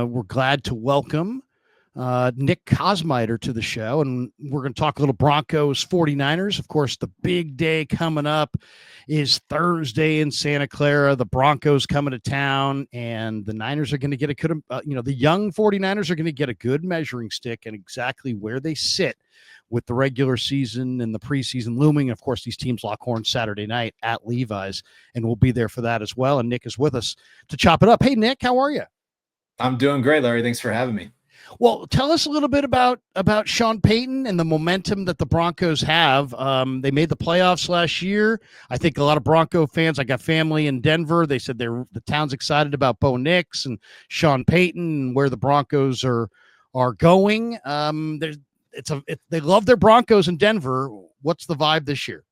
we're glad to welcome Nick Kosmider to the show. And we're going to talk a little Broncos 49ers. Of course, the big day coming up is Thursday in Santa Clara. The Broncos coming to town, and the Niners are going to get a good, the young 49ers are going to get a good measuring stick and exactly where they sit with the regular season and the preseason looming. Of course, these teams lock horns Saturday night at Levi's, and we'll be there for that as well. And Nick is with us to chop it up. Hey, Nick, how are you? I'm doing great, Larry. Thanks for having me. Well, tell us a little bit about Sean Payton and the momentum that the Broncos have. They made the playoffs last year. I think a lot of Bronco fans, I got family in Denver. They said the town's excited about Bo Nix and Sean Payton and where the Broncos are going. They love their Broncos in Denver. What's the vibe this year?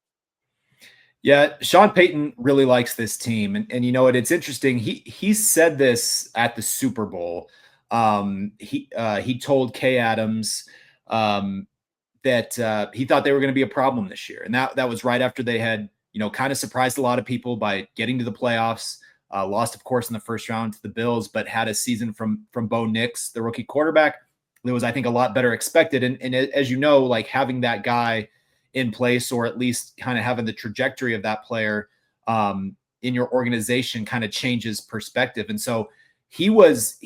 Yeah, Sean Payton really likes this team. And you know what? It's interesting. He said this at the Super Bowl. He told Kay Adams that he thought they were going to be a problem this year. And that was right after they had, kind of surprised a lot of people by getting to the playoffs, lost, of course, in the first round to the Bills, but had a season from Bo Nix, the rookie quarterback, that was, I think, a lot better expected. And as you know, like having that guy in place, or at least kind of having the trajectory of that player in your organization kind of changes perspective. And so he was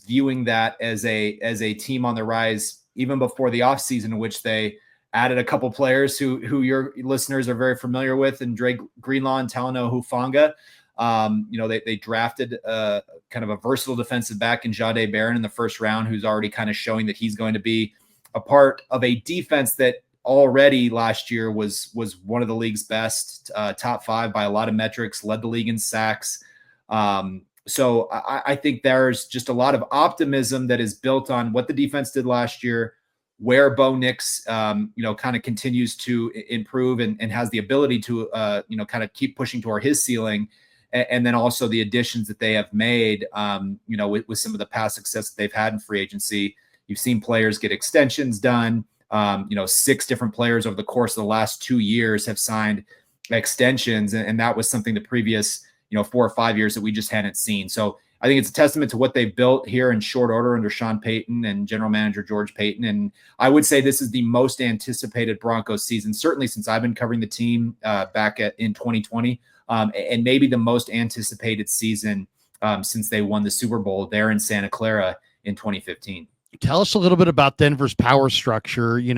viewing that as a team on the rise even before the offseason, in which they added a couple players who your listeners are very familiar with, and Dre Greenlaw and Talanoa Hufanga. They drafted kind of a versatile defensive back in Jahdae Barron in the first round, who's already kind of showing that he's going to be a part of a defense that already last year was one of the league's best, top 5 by a lot of metrics, led the league in sacks. So I think there's just a lot of optimism that is built on what the defense did last year, where Bo Nix, kind of continues to improve and has the ability to, kind of keep pushing toward his ceiling. And then also the additions that they have made, with some of the past success that they've had in free agency. You've seen players get extensions done. 6 different players over the course of the last 2 years have signed extensions. And that was something the previous, 4 or 5 years that we just hadn't seen. So I think it's a testament to what they've built here in short order under Sean Payton and general manager George Paton. And I would say this is the most anticipated Broncos season, certainly since I've been covering the team back in 2020, and maybe the most anticipated season since they won the Super Bowl there in Santa Clara in 2015. Tell us a little bit about Denver's power structure. You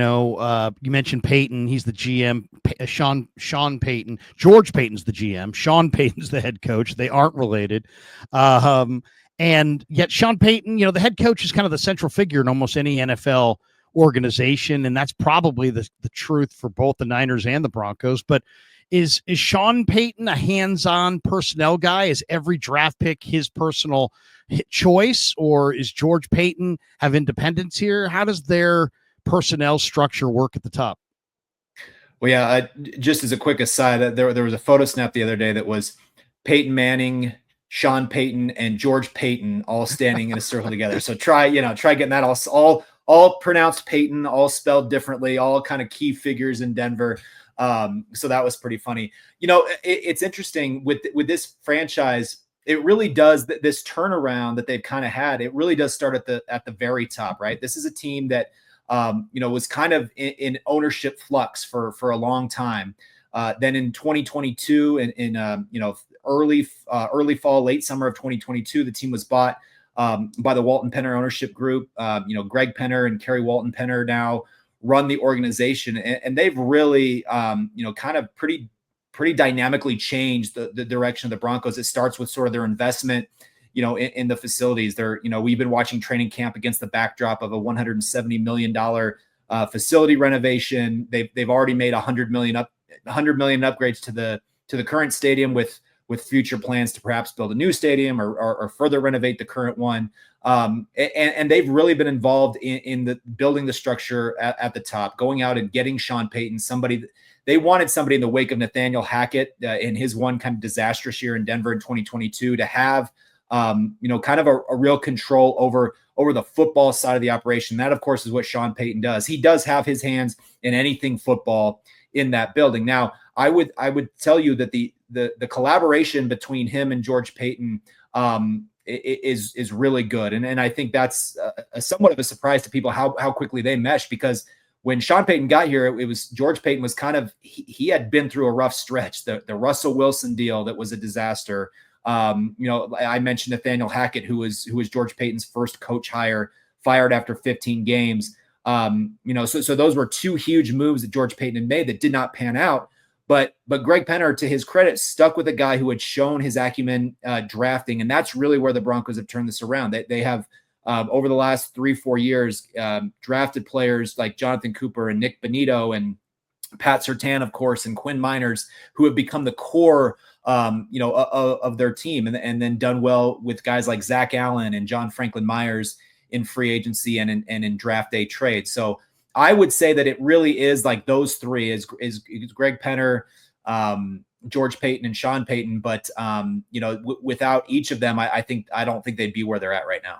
mentioned Payton. He's the GM. Sean Payton. George Payton's the GM. Sean Payton's the head coach. They aren't related. And yet Sean Payton, the head coach is kind of the central figure in almost any NFL organization. And that's probably the truth for both the Niners and the Broncos. But is Sean Payton a hands-on personnel guy? Is every draft pick his personal choice, or is George Payton have independence here? How does their personnel structure work at the top? Well, yeah, just as a quick aside, there was a photo snap the other day that was Peyton Manning, Sean Payton, and George Payton all standing in a circle together. So try getting that all pronounced Payton, all spelled differently, all kind of key figures in Denver. So that was pretty funny. It's interesting with this franchise. It really does, this turnaround that they've kind of had. It really does start at the very top, right? This is a team that, was kind of in ownership flux for a long time. Then in 2022 and early fall, late summer of 2022, the team was bought by the Walton Penner ownership group. Greg Penner and Kerry Walton Penner now run the organization, and they've really, kind of pretty dynamically changed the direction of the Broncos. It starts with sort of their investment, in the facilities. We've been watching training camp against the backdrop of a $170 million facility renovation. They've already made $100 million upgrades to the current stadium with future plans to perhaps build a new stadium or further renovate the current one. And they've really been involved in the building the structure at the top, going out and getting Sean Payton, they wanted somebody in the wake of Nathaniel Hackett in his one kind of disastrous year in Denver in 2022 to have, kind of a real control over the football side of the operation. That, of course, is what Sean Payton does. He does have his hands in anything football in that building. Now, I would tell you that the collaboration between him and George Paton is really good. And I think that's somewhat of a surprise to people how quickly they mesh, because when Sean Payton got here, it was George Payton was kind of, he had been through a rough stretch, the Russell Wilson deal that was a disaster. I mentioned Nathaniel Hackett, who was George Payton's first coach hire, fired after 15 games. So those were two huge moves that George Payton had made that did not pan out. But Greg Penner, to his credit, stuck with a guy who had shown his acumen drafting, and that's really where the Broncos have turned this around. They have over the last 3-4 years drafted players like Jonathan Cooper and Nick Bonito and Pat Surtain, of course, and Quinn Miners, who have become the core of their team, and then done well with guys like Zach Allen and John Franklin Myers in free agency and in draft day trades. So I would say that it really is like those three is Greg Penner, George Payton, and Sean Payton. But without each of them, I don't think they'd be where they're at right now.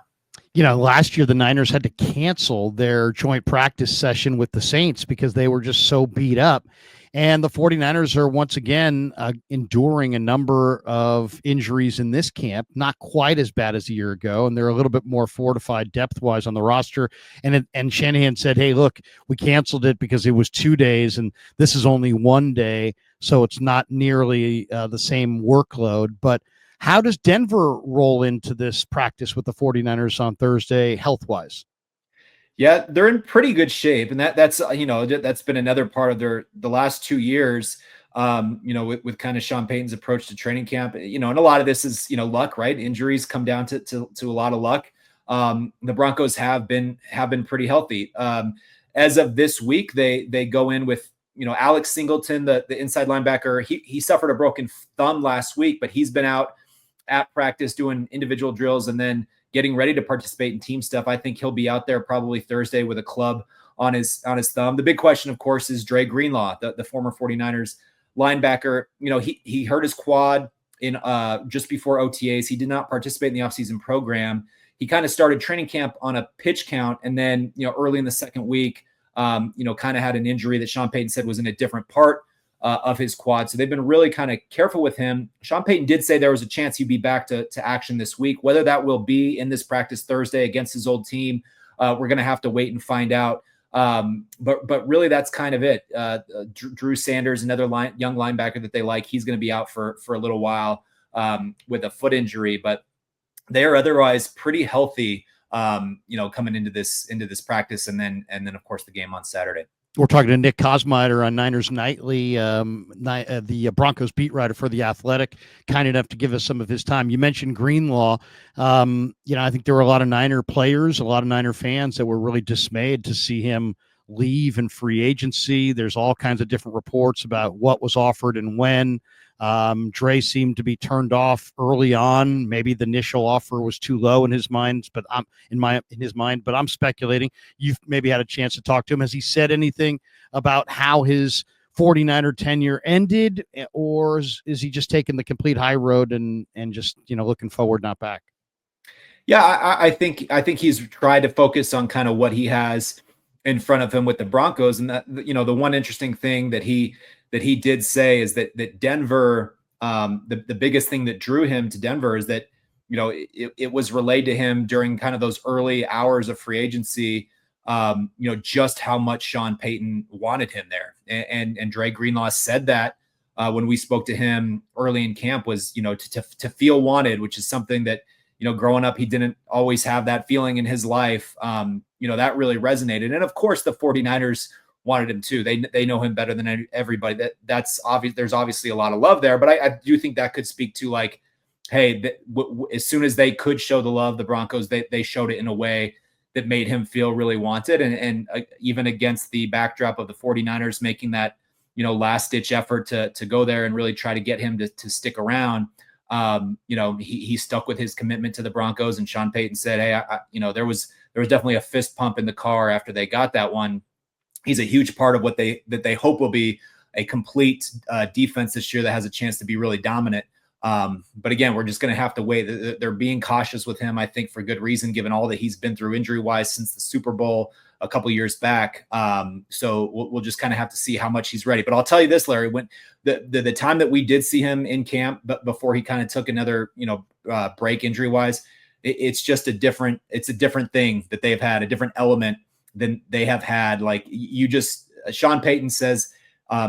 Last year the Niners had to cancel their joint practice session with the Saints because they were just so beat up. And the 49ers are once again enduring a number of injuries in this camp, not quite as bad as a year ago. And they're a little bit more fortified depth-wise on the roster. And Shanahan said, hey, look, we canceled it because it was 2 days, and this is only 1 day, so it's not nearly the same workload. But how does Denver roll into this practice with the 49ers on Thursday health-wise? Yeah, they're in pretty good shape, and that's been another part of the last 2 years. With kind of Sean Payton's approach to training camp, and a lot of this is luck, right? Injuries come down to a lot of luck. The Broncos have been pretty healthy. As of this week, they go in with Alex Singleton, the inside linebacker. He suffered a broken thumb last week, but he's been out at practice doing individual drills and then getting ready to participate in team stuff. I think he'll be out there probably Thursday with a club on his thumb. The big question, of course, is Dre Greenlaw, the former 49ers linebacker. He hurt his quad in just before OTAs. He did not participate in the offseason program. He kind of started training camp on a pitch count, and then early in the second week, kind of had an injury that Sean Payton said was in a different part of his quad. So they've been really kind of careful with him. Sean Payton did say there was a chance he'd be back to action this week. Whether that will be in this practice Thursday against his old team, we're going to have to wait and find out. But really, that's kind of it. Drew Sanders, another young linebacker that they like, he's going to be out for a little while with a foot injury. But they are otherwise pretty healthy, coming into this practice, and then of course the game on Saturday. We're talking to Nick Kosmider on Niners Nightly, the Broncos beat writer for The Athletic, kind enough to give us some of his time. You mentioned Greenlaw. I think there were a lot of Niner players, a lot of Niner fans that were really dismayed to see him leave in free agency. There's all kinds of different reports about what was offered and when. Dre seemed to be turned off early on. Maybe the initial offer was too low in his mind, but I'm speculating. You've maybe had a chance to talk to him. Has he said anything about how his 49er tenure ended, or is he just taking the complete high road and just looking forward, not back? Yeah, I think he's tried to focus on kind of what he has in front of him with the Broncos, and that the one interesting thing that he did say is that Denver, the biggest thing that drew him to Denver is that, it was relayed to him during kind of those early hours of free agency, just how much Sean Payton wanted him there. And Dre Greenlaw said that when we spoke to him early in camp was, to feel wanted, which is something that, growing up, he didn't always have that feeling in his life. That really resonated. And of course the 49ers wanted him too. They know him better than everybody. That's obvious. There's obviously a lot of love there, but I do think that could speak to like, hey, as soon as they could show the love, the Broncos, they showed it in a way that made him feel really wanted. And even against the backdrop of the 49ers making that, last ditch effort to go there and really try to get him to stick around. He stuck with his commitment to the Broncos, and Sean Payton said, hey, there was definitely a fist pump in the car after they got that one. He's a huge part of what they hope will be a complete defense this year that has a chance to be really dominant. But again, we're just going to have to wait. They're being cautious with him, I think, for good reason, given all that he's been through injury-wise since the Super Bowl a couple years back. So we'll just kind of have to see how much he's ready. But I'll tell you this, Larry, when the time that we did see him in camp, but before he kind of took another, break injury-wise, it's just a different thing that they've had, a different element than they have had. Like Sean Payton says,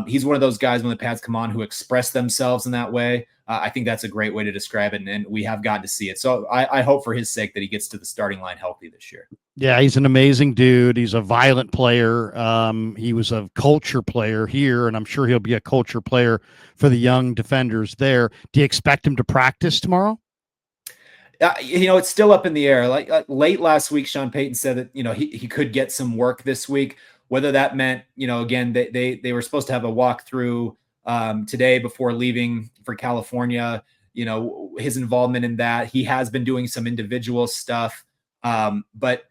he's one of those guys when the pads come on who express themselves in that way. I think that's a great way to describe it, and we have gotten to see it. So I hope for his sake that he gets to the starting line healthy this year. Yeah, he's an amazing dude. He's a violent player. He was a culture player here, and I'm sure he'll be a culture player for the young defenders there. Do you expect him to practice tomorrow? It's still up in the air. Like late last week, Sean Payton said that, he could get some work this week. Whether that meant, again, they were supposed to have a walkthrough today before leaving for California, his involvement in that. He has been doing some individual stuff. But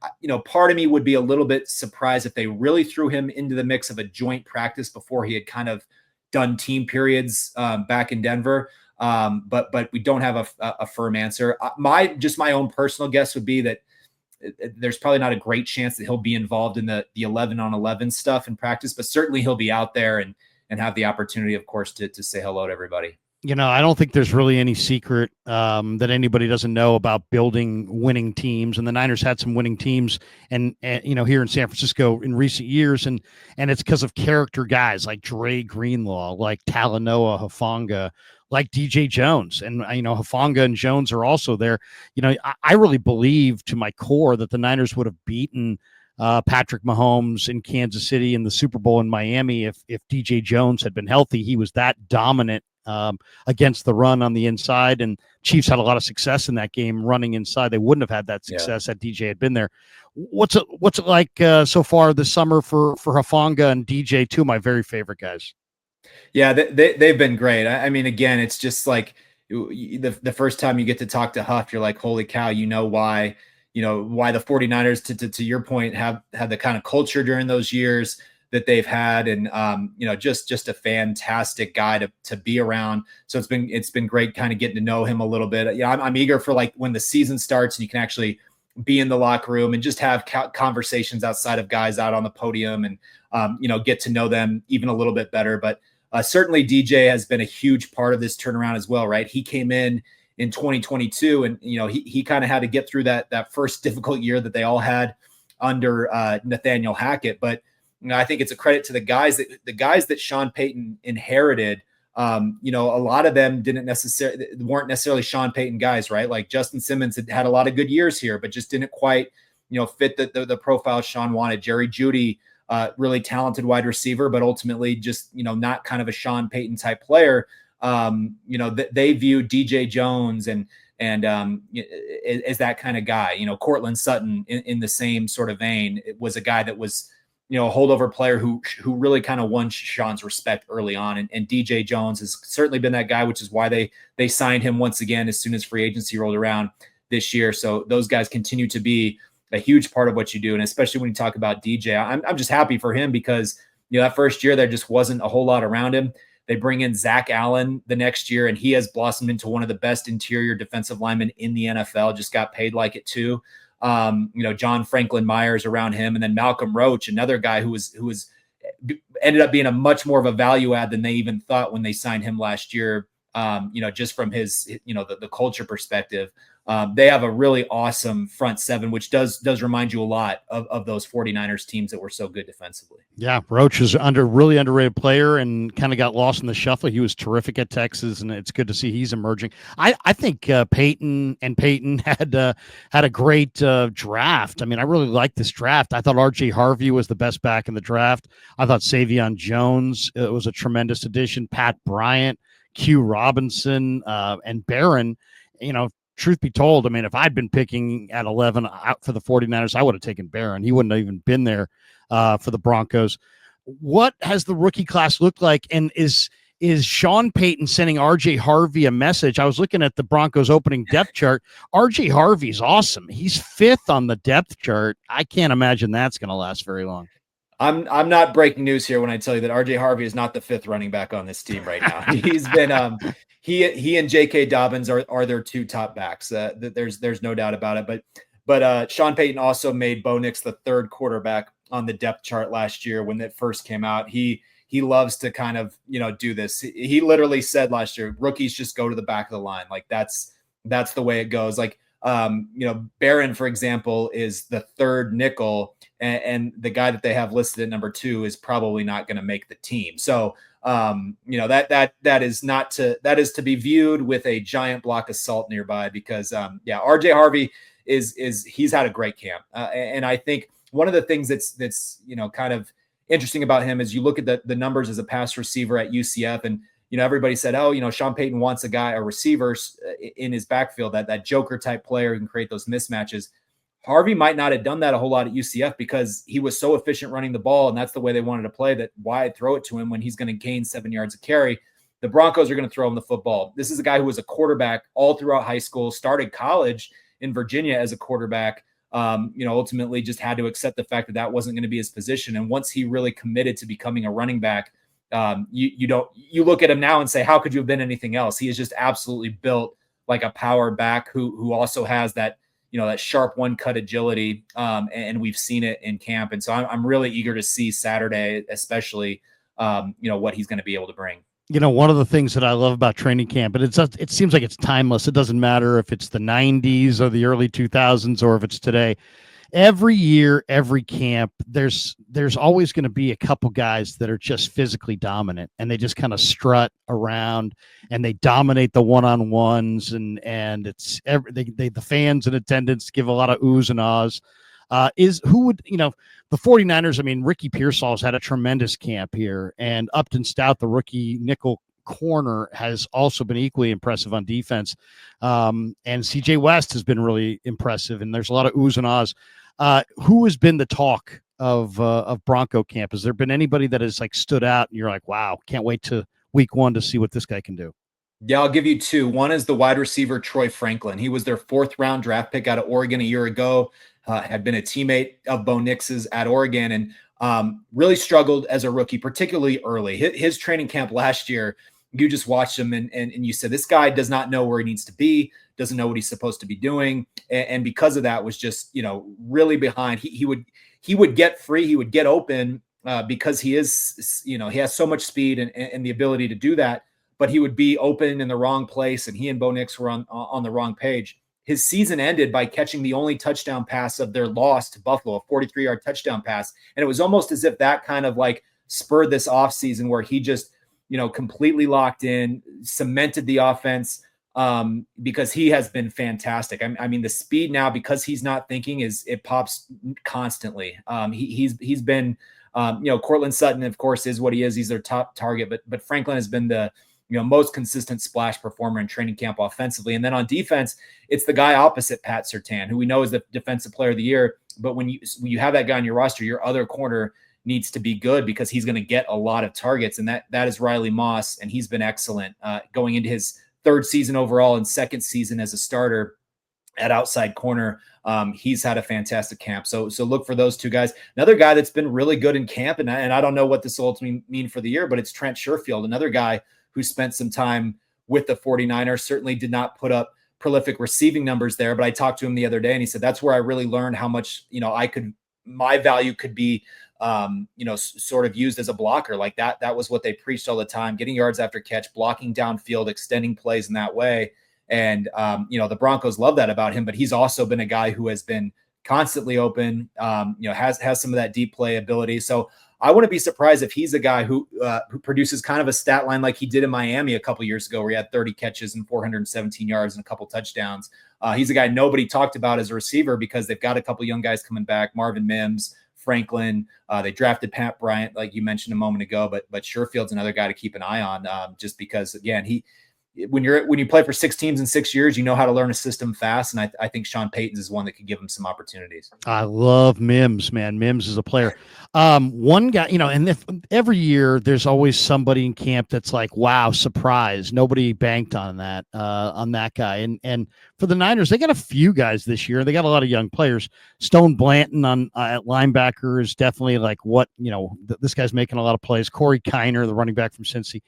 part of me would be a little bit surprised if they really threw him into the mix of a joint practice before he had kind of done team periods back in Denver. But we don't have a firm answer. My own personal guess would be that there's probably not a great chance that he'll be involved in the 11-on-11 stuff in practice, but certainly he'll be out there and have the opportunity, of course, to say hello to everybody. I don't think there's really any secret that anybody doesn't know about building winning teams, and the Niners had some winning teams, and here in San Francisco in recent years, and it's because of character guys like Dre Greenlaw, like Talanoa Hufanga, like DJ Jones, and Hufanga and Jones are also there. I really believe to my core that the Niners would have beaten Patrick Mahomes in Kansas City in the Super Bowl in Miami if DJ Jones had been healthy. He was that dominant against the run on the inside, and Chiefs had a lot of success in that game running inside. They wouldn't have had that success had DJ had been there. What's it like so far this summer for Hufanga and DJ, two of my very favorite guys? Yeah, they've been great. I mean, again, it's just like the first time you get to talk to Huff, you're like, holy cow, why the 49ers, to your point, have had the kind of culture during those years that they've had, and just a fantastic guy to be around. So it's been great kind of getting to know him a little bit. I'm eager for like when the season starts and you can actually be in the locker room and just have conversations outside of guys out on the podium and get to know them even a little bit better. But certainly DJ has been a huge part of this turnaround as well, right? He came in 2022 and he kind of had to get through that first difficult year that they all had under Nathaniel Hackett. But I think it's a credit to the guys that Sean Payton inherited. A lot of them weren't necessarily Sean Payton guys, right? Like Justin Simmons had a lot of good years here, but just didn't quite, fit the profile Sean wanted. Jerry Jeudy, really talented wide receiver, but ultimately just, not kind of a Sean Payton type player. They view DJ Jones and as that kind of guy. Cortland Sutton in the same sort of vein. It was a guy that was, a holdover player who really kind of won Sean's respect early on. And DJ Jones has certainly been that guy, which is why they signed him once again as soon as free agency rolled around this year. So those guys continue to be a huge part of what you do. And especially when you talk about DJ, I'm just happy for him because, that first year there just wasn't a whole lot around him. They bring in Zach Allen the next year, and he has blossomed into one of the best interior defensive linemen in the NFL, just got paid like it too. John Franklin Myers around him, and then Malcolm Roach, another guy who ended up being a much more of a value add than they even thought when they signed him last year. Just from his, the culture perspective. They have a really awesome front seven, which does remind you a lot of those 49ers teams that were so good defensively. Yeah, Roach is really underrated player and kind of got lost in the shuffle. He was terrific at Texas, and it's good to see he's emerging. I think Peyton had a great draft. I mean, I really liked this draft. I thought R.J. Harvey was the best back in the draft. I thought Savion Jones was a tremendous addition. Pat Bryant, Q Robinson, and Barron, truth be told, I mean, if I'd been picking at 11 out for the 49ers, I would have taken Barron. He wouldn't have even been there for the Broncos. What has the rookie class looked like? And is Sean Payton sending R.J. Harvey a message? I was looking at the Broncos opening depth chart. R.J. Harvey's awesome. He's 5th on the depth chart. I can't imagine that's going to last very long. I'm not breaking news here when I tell you that R.J. Harvey is not the 5th running back on this team right now. he and J.K. Dobbins are their two top backs. There's no doubt about it. But Sean Payton also made Bo Nix the third quarterback on the depth chart last year when it first came out. He loves to kind of, do this. He literally said last year, rookies just go to the back of the line. Like that's the way it goes. Like, Barron, for example, is the third nickel, and the guy that they have listed at number 2 is probably not going to make the team. So, that is to be viewed with a giant block of salt nearby because, RJ Harvey he's had a great camp. And I think one of the things that's kind of interesting about him is you look at the numbers as a pass receiver at UCF, and everybody said, Sean Payton wants a receiver in his backfield, that joker type player who can create those mismatches. Harvey might not have done that a whole lot at UCF because he was so efficient running the ball, and that's the way they wanted to play, that why throw it to him when he's going to gain 7 yards a carry. The Broncos are going to throw him the football. This is a guy who was a quarterback all throughout high school, started college in Virginia as a quarterback, ultimately just had to accept the fact that wasn't going to be his position. And once he really committed to becoming a running back, you look at him now and say, how could you have been anything else? He is just absolutely built like a power back who also has that sharp one cut agility. And we've seen it in camp. And so I'm really eager to see Saturday, especially, what he's going to be able to bring. One of the things that I love about training camp, and it seems like it's timeless. It doesn't matter if it's the 90s or the early 2000s or if it's today. Every year, every camp, there's always going to be a couple guys that are just physically dominant, and they just kind of strut around and they dominate the one-on-ones, and it's the fans in attendance give a lot of oohs and ahs. The 49ers, I mean, Ricky Pearsall's had a tremendous camp here, and Upton Stout, the rookie nickel corner, has also been equally impressive on defense. And CJ West has been really impressive, and there's a lot of oohs and ahs. Who has been the talk of Bronco camp? Has there been anybody that has stood out and you're like, wow, can't wait to week 1 to see what this guy can do? Yeah, I'll give you 2. One is the wide receiver, Troy Franklin. He was their 4th round draft pick out of Oregon a year ago. Had been a teammate of Bo Nix's at Oregon, and really struggled as a rookie, particularly early. His training camp last year, you just watched him and you said, this guy does not know where he needs to be, doesn't know what he's supposed to be doing. And because of that was just, really behind. He would get free. He would get open because he is, he has so much speed and the ability to do that, but he would be open in the wrong place. And he and Bo Nix were on the wrong page. His season ended by catching the only touchdown pass of their loss to Buffalo, a 43-yard touchdown pass. And it was almost as if that kind of spurred this offseason where he just, completely locked in, cemented the offense because he has been fantastic. I mean, the speed now, because he's not thinking, it pops constantly. He's been, Cortland Sutton, of course, is what he is. He's their top target, but Franklin has been the most consistent splash performer in training camp offensively. And then on defense, it's the guy opposite Pat Surtain, who we know is the defensive player of the year. But when you have that guy on your roster, your other corner needs to be good because he's going to get a lot of targets. And that is Riley Moss. And he's been excellent going into his 3rd season overall and 2nd season as a starter at outside corner. He's had a fantastic camp. So look for those 2 guys. Another guy that's been really good in camp, and I don't know what this will ultimately mean for the year, but it's Trent Sherfield, another guy who spent some time with the 49ers, certainly did not put up prolific receiving numbers there, but I talked to him the other day and he said, that's where I really learned how much, my value could be, sort of used as a blocker. Like that was what they preached all the time, getting yards after catch, blocking downfield, extending plays in that way. And, the Broncos love that about him, but he's also been a guy who has been constantly open, has some of that deep play ability. So I wouldn't be surprised if he's a guy who produces kind of a stat line like he did in Miami a couple years ago, where he had 30 catches and 417 yards and a couple touchdowns. He's a guy nobody talked about as a receiver because they've got a couple young guys coming back, Marvin Mims, Franklin. They drafted Pat Bryant, like you mentioned a moment ago, but Sherfield's another guy to keep an eye on just because, again, when you play for 6 teams in 6 years, you know how to learn a system fast. And I think Sean Payton's is one that could give him some opportunities. I love Mims, man. Mims is a player. One guy, and every year there's always somebody in camp that's like, wow, surprise. Nobody banked on that guy. And for the Niners, they got a few guys this year. They got a lot of young players. Stone Blanton at linebacker is definitely like this guy's making a lot of plays. Corey Kiner, the running back from Cincy.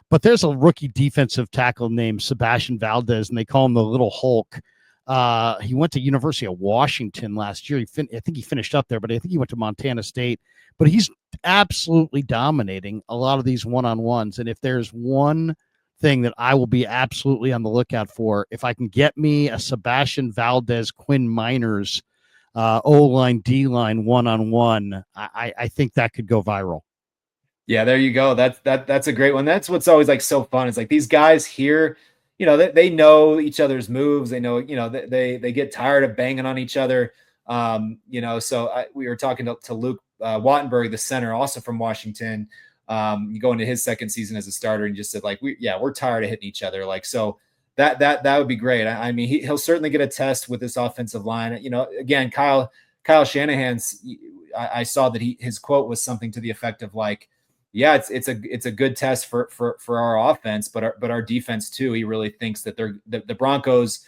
But there's a rookie defensive tackle named Sebastian Valdez, and they call him the Little Hulk. He went to University of Washington last year. I think he finished up there, but I think he went to Montana State. But he's absolutely dominating a lot of these one-on-ones. And if there's one thing that I will be absolutely on the lookout for, if I can get me a Sebastian Valdez, Quinn Miners, O-line, D-line one-on-one, I think that could go viral. Yeah, there you go. That's a great one. That's what's always like so fun. It's like these guys here, they know each other's moves. They know, they get tired of banging on each other. So we were talking to Luke Wattenberg, the center, also from Washington, going into his second season as a starter, and just said like, we're tired of hitting each other. Like, so that would be great. I mean, he'll certainly get a test with this offensive line. Again, Kyle Shanahan's, I saw that his quote was something to the effect of like, yeah, it's a good test for our offense, but our defense too. He really thinks that the Broncos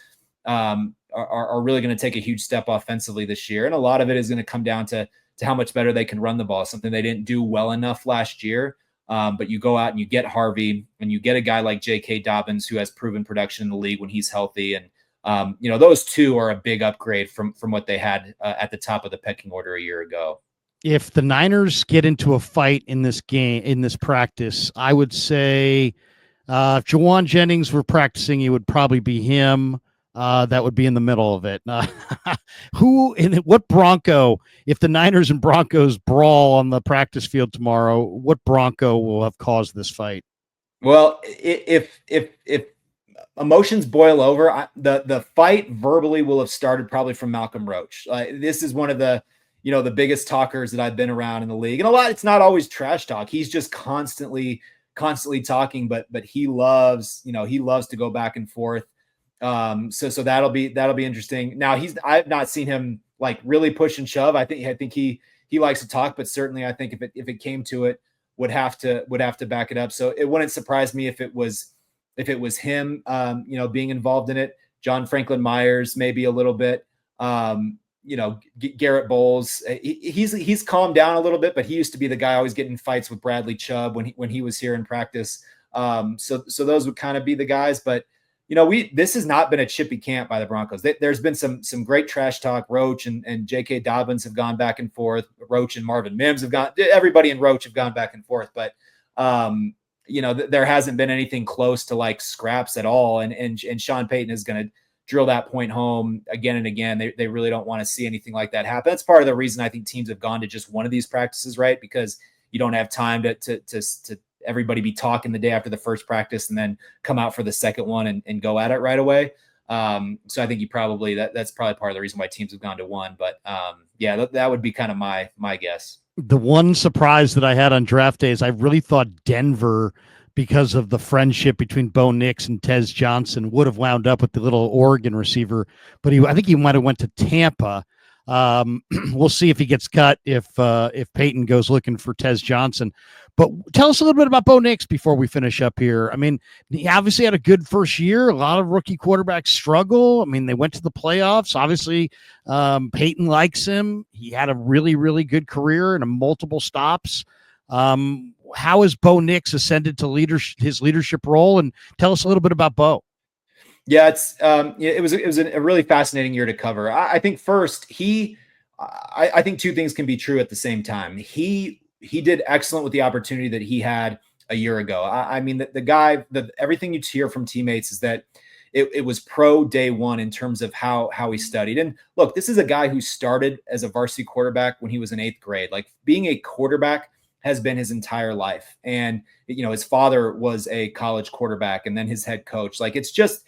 are really going to take a huge step offensively this year, and a lot of it is going to come down to how much better they can run the ball. Something they didn't do well enough last year. But you go out and you get Harvey, and you get a guy like J.K. Dobbins, who has proven production in the league when he's healthy, and those two are a big upgrade from what they had at the top of the pecking order a year ago. If the Niners get into a fight in this game, in this practice, I would say if Jawan Jennings were practicing, it would probably be him. That would be in the middle of it. What Bronco, if the Niners and Broncos brawl on the practice field tomorrow, what Bronco will have caused this fight? Well, if emotions boil over, the fight verbally will have started probably from Malcolm Roach. This is one of the biggest talkers that I've been around in the league. And it's not always trash talk. He's just constantly talking, but he loves to go back and forth. So that'll be interesting. Now I've not seen him like really push and shove. I think he likes to talk, but certainly I think if it came to it, would have to back it up. So it wouldn't surprise me if it was him, being involved in it. John Franklin Myers, maybe a little bit. Garrett Bowles, he's calmed down a little bit, but he used to be the guy always getting fights with Bradley Chubb when he was here in practice. So those would kind of be the guys, but this has not been a chippy camp by the Broncos. There's been some great trash talk. Roach and J.K. Dobbins have gone back and forth. Roach and Marvin Mims everybody in Roach have gone back and forth, but there hasn't been anything close to like scraps at all. And Sean Payton is going to drill that point home again and again. They really don't want to see anything like that happen. That's part of the reason I think teams have gone to just one of these practices, right? Because you don't have time to everybody be talking the day after the first practice and then come out for the second one and go at it right away. So I think that's probably part of the reason why teams have gone to one. But that would be kind of my guess. The one surprise that I had on draft day is I really thought Denver, because of the friendship between Bo Nix and Tez Johnson, would have wound up with the little Oregon receiver, but I think he might have went to Tampa. We'll see if he gets cut if Peyton goes looking for Tez Johnson. But tell us a little bit about Bo Nix before we finish up here. I mean, he obviously had a good first year. A lot of rookie quarterbacks struggle. I mean, they went to the playoffs. Obviously, Peyton likes him. He had a really, really good career and multiple stops. How has Bo Nix ascended to his leadership role? And tell us a little bit about Bo. Yeah, it was a really fascinating year to cover. I think first I think two things can be true at the same time. He did excellent with the opportunity that he had a year ago. I mean, the guy, everything you hear from teammates is that it was pro day one in terms of how he studied. And look, this is a guy who started as a varsity quarterback when he was in 8th grade. Like, being a quarterback has been his entire life. And, his father was a college quarterback and then his head coach. Like, it's just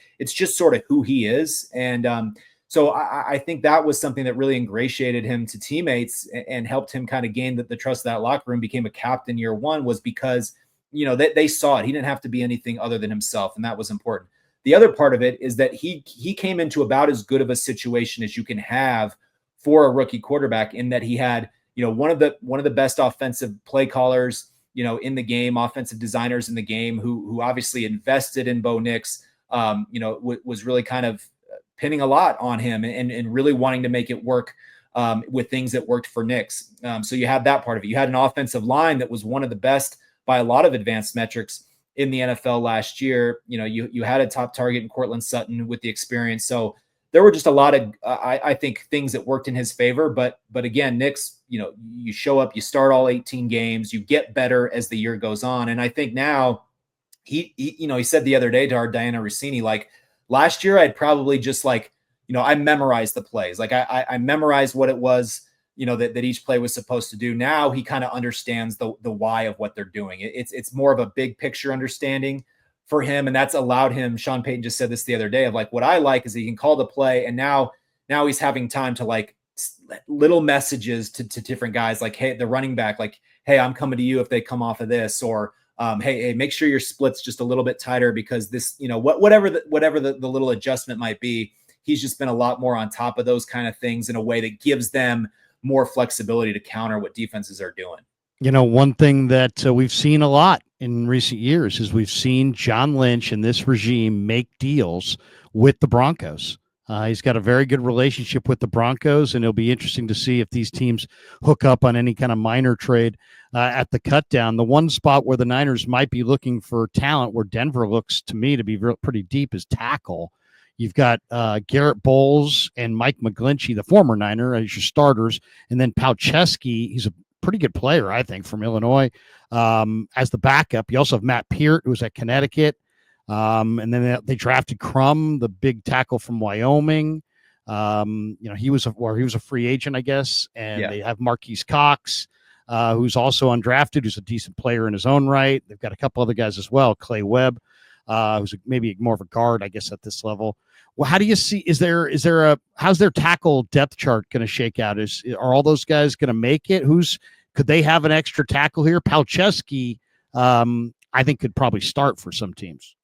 sort of who he is. And so I think that was something that really ingratiated him to teammates and helped him kind of gain the trust of that locker room, became a captain year one, was because, they saw it. He didn't have to be anything other than himself. And that was important. The other part of it is that he came into about as good of a situation as you can have for a rookie quarterback, in that he had, one of the best offensive play callers, in the game, offensive designers in the game, who obviously invested in Bo Nix, was really kind of pinning a lot on him and really wanting to make it work with things that worked for Nix. So you had that part of it. You had an offensive line that was one of the best by a lot of advanced metrics in the NFL last year. You had a top target in Cortland Sutton with the experience. So there were just a lot of, I think, things that worked in his favor. But again, Nick's, you show up, you start all 18 games, you get better as the year goes on. And I think now he said the other day to our Diana Rossini, like, last year I'd probably just I memorized the plays. Like I memorized what it was, that each play was supposed to do. Now he kind of understands the why of what they're doing. It's more of a big picture understanding for him. And that's allowed him, Sean Payton just said this the other day, of like, what I like is he can call the play. And now he's having time to like little messages to different guys, like, hey, the running back, like, hey, I'm coming to you if they come off of this, or hey, make sure your split's just a little bit tighter because this, whatever the little adjustment might be, he's just been a lot more on top of those kind of things in a way that gives them more flexibility to counter what defenses are doing. One thing that we've seen a lot in recent years is we've seen John Lynch and this regime make deals with the Broncos. He's got a very good relationship with the Broncos, and it'll be interesting to see if these teams hook up on any kind of minor trade at the cut down. The one spot where the Niners might be looking for talent, where Denver looks to me to be pretty deep, is tackle. You've got Garrett Bowles and Mike McGlinchey, the former Niner, as your starters, and then Palczewski. He's a pretty good player, I think, from Illinois, as the backup. You also have Matt Peart, who's at Connecticut. And then they drafted Crum, the big tackle from Wyoming. He was a free agent, I guess. And They have Marquise Cox, who's also undrafted, who's a decent player in his own right. They've got a couple other guys as well. Clay Webb, who's maybe more of a guard, I guess, at this level. Well, how do you see? How's their tackle depth chart going to shake out? Are all those guys going to make it? Could they have an extra tackle here? Palczewski, I think, could probably start for some teams.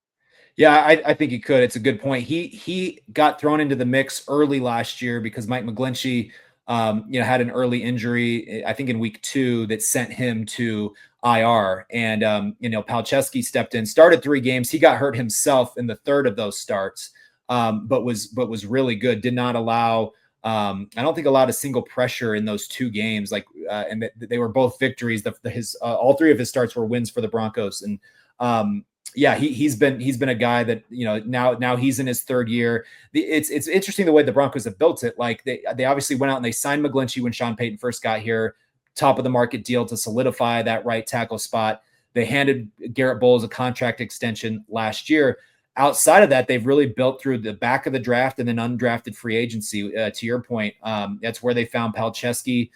Yeah, I think he could. It's a good point. He got thrown into the mix early last year because Mike McGlinchey, had an early injury, I think in week 2, that sent him to IR. And, Palczewski stepped in, started 3 games. He got hurt himself in the 3rd of those starts, but was really good. Did not allow, I don't think allowed a single pressure in those 2 games. And they were both victories. All 3 of his starts were wins for the Broncos. And, he's been a guy that, now he's in his 3rd year. It's interesting the way the Broncos have built it. Like they obviously went out and they signed McGlinchey when Sean Payton first got here, top of the market deal to solidify that right tackle spot. They handed Garrett Bowles a contract extension last year. Outside of that, they've really built through the back of the draft and then undrafted free agency. To your point, that's where they found Palczewski.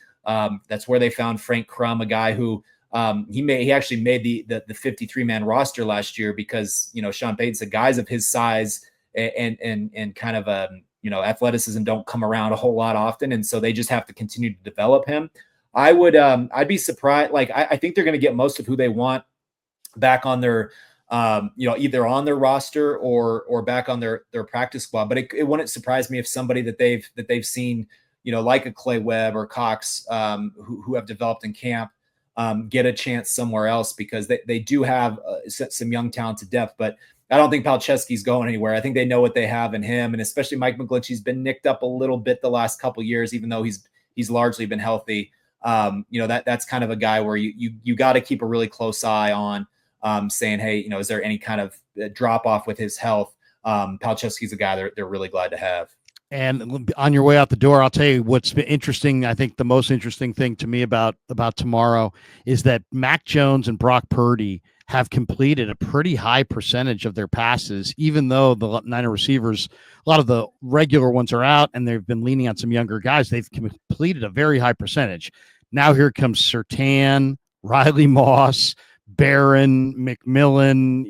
That's where they found Frank Crum, a guy who he actually made the 53-man roster last year because, Sean Payton said guys of his size and kind of, athleticism don't come around a whole lot often. And so they just have to continue to develop him. I'd be surprised. Like, I think they're going to get most of who they want back on their, either on their roster or back on their practice squad. But it wouldn't surprise me if somebody that they've seen, like a Clay Webb or Cox, who have developed in camp, get a chance somewhere else, because they do have some young talented depth. But I don't think Palczewski's going anywhere. I think they know what they have in him, and especially Mike McGlinchey's been nicked up a little bit the last couple of years, even though he's largely been healthy. That's kind of a guy where you got to keep a really close eye on, saying, hey, is there any kind of drop off with his health? Palczewski's a guy they're really glad to have. And on your way out the door, I'll tell you what's been interesting. I think the most interesting thing to me about tomorrow is that Mac Jones and Brock Purdy have completed a pretty high percentage of their passes, even though the Niner receivers, a lot of the regular ones are out and they've been leaning on some younger guys. They've completed a very high percentage. Now here comes Surtain, Riley Moss, Barron, McMillan.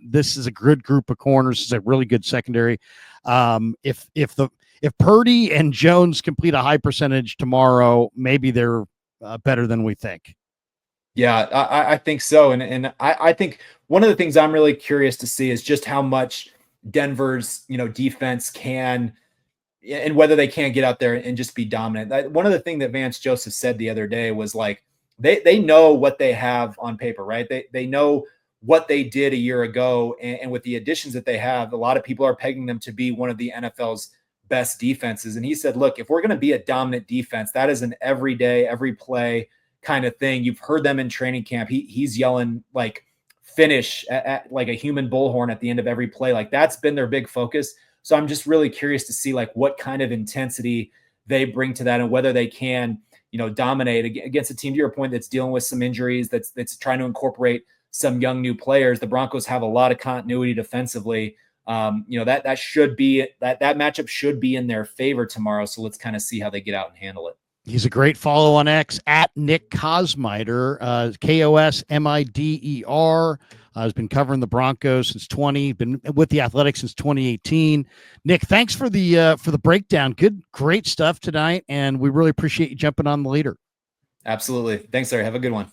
This is a good group of corners. It's a really good secondary. If Purdy and Jones complete a high percentage tomorrow, maybe they're better than we think. Yeah, I think so. And I think one of the things I'm really curious to see is just how much Denver's, defense can, and whether they can get out there and just be dominant. One of the things that Vance Joseph said the other day was like, they know what they have on paper, right? They know what they did a year ago. And with the additions that they have, a lot of people are pegging them to be one of the NFL's best defenses. And he said, look, if we're going to be a dominant defense, that is an every day, every play kind of thing. You've heard them in training camp. He's yelling like finish at like a human bullhorn at the end of every play. Like that's been their big focus. So I'm just really curious to see like what kind of intensity they bring to that and whether they can, dominate against a team, to your point, that's dealing with some injuries, that's trying to incorporate some young new players. The Broncos have a lot of continuity defensively. That should be that matchup should be in their favor tomorrow. So let's kind of see how they get out and handle it. He's a great follow on X at Nick Kosmider, Kosmider. Has been covering the Broncos since been with the Athletics since 2018. Nick, thanks for the breakdown. Great stuff tonight, and we really appreciate you jumping on the leader. Absolutely. Thanks, sir. Have a good one.